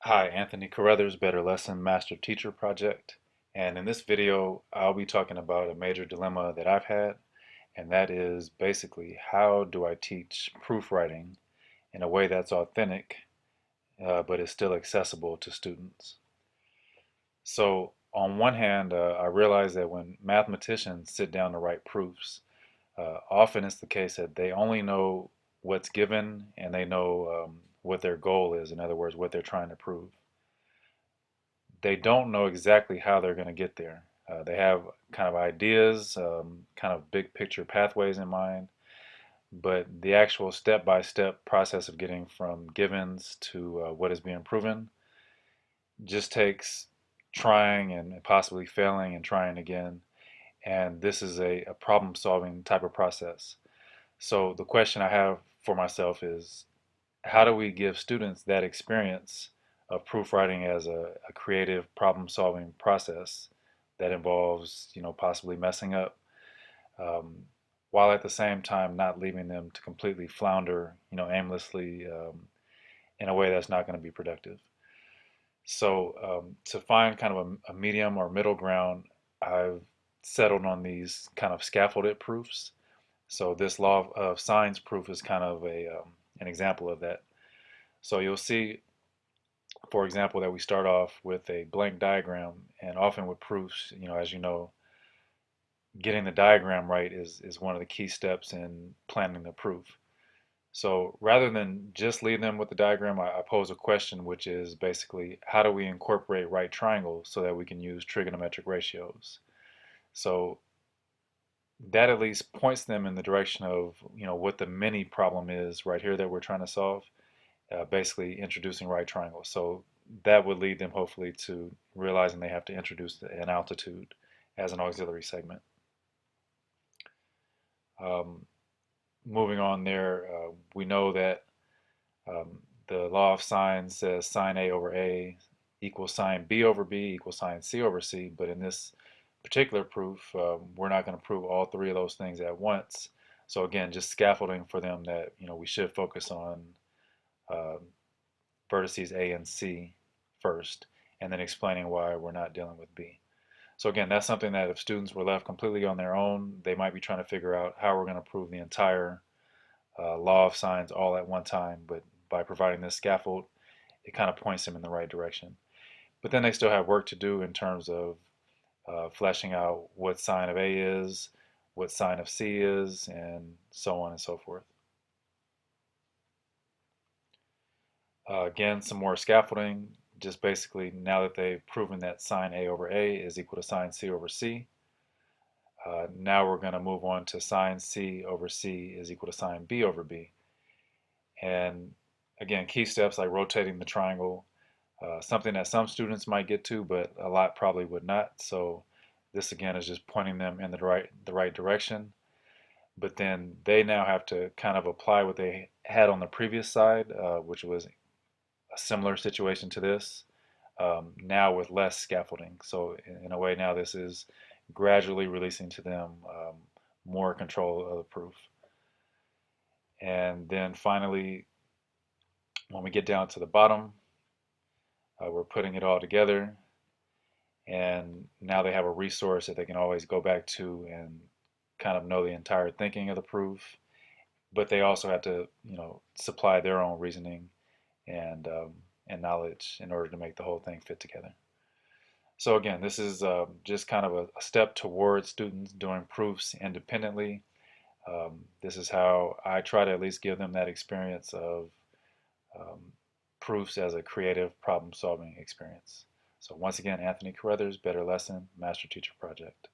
Hi, Anthony Carruthers, Better Lesson Master Teacher Project. And in this video, I'll be talking about a major dilemma that I've had, and that is basically how do I teach proofwriting in a way that's authentic, but is still accessible to students. So, on one hand, I realize that when mathematicians sit down to write proofs, often it's the case that they only know what's given and they know what their goal is, in other words, what they're trying to prove. They don't know exactly how they're going to get there. They have kind of ideas, kind of big picture pathways in mind, but the actual step by step process of getting from givens to what is being proven just takes trying and possibly failing and trying again. And this is a problem solving type of process. So the question I have for myself is how do we give students that experience of proofwriting as a creative problem-solving process that involves, possibly messing up, um, while at the same time not leaving them to completely flounder, aimlessly in a way that's not going to be productive. So to find kind of a medium or middle ground, I've settled on these kind of scaffolded proofs. So this law of signs proof is kind of an example of that. So you'll see, for example, that we start off with a blank diagram, and often with proofs, as you know, getting the diagram right is one of the key steps in planning the proof. So rather than just leave them with the diagram, I pose a question, which is basically how do we incorporate right triangles so that we can use trigonometric ratios? So that at least points them in the direction of, what the mini problem is right here that we're trying to solve, basically introducing right triangles. So that would lead them hopefully to realizing they have to introduce an altitude as an auxiliary segment. Um, Moving on there, we know that the law of sine says sine A over A equals sine B over B equals sine C over C, but in this particular proof, we're not going to prove all three of those things at once. So again, just scaffolding for them that we should focus on uh, vertices A and C first, and then explaining why we're not dealing with B. So again, that's something that if students were left completely on their own, they might be trying to figure out how we're going to prove the entire law of sines all at one time. But by providing this scaffold, it kind of points them in the right direction. But then they still have work to do in terms of fleshing out what sine of A is, what sine of C is, and so on and so forth. Again, some more scaffolding, just basically now that they've proven that sine A over A is equal to sine C over C, now we're going to move on to sine C over C is equal to sine B over B. And again, key steps like rotating the triangle, something that some students might get to, but a lot probably would not. So this again is just pointing them in the right direction. But then they now have to kind of apply what they had on the previous side, which was a similar situation to this, now with less scaffolding. So in a way, now this is gradually releasing to them more control of the proof. And then finally, when we get down to the bottom, we're putting it all together. And now they have a resource that they can always go back to and kind of know the entire thinking of the proof. But they also have to, supply their own reasoning and and knowledge in order to make the whole thing fit together. So again, this is just kind of a step towards students doing proofs independently. This is how I try to at least give them that experience of um, proofs as a creative problem-solving experience. So once again, Anthony Carruthers, Better Lesson, Master Teacher Project.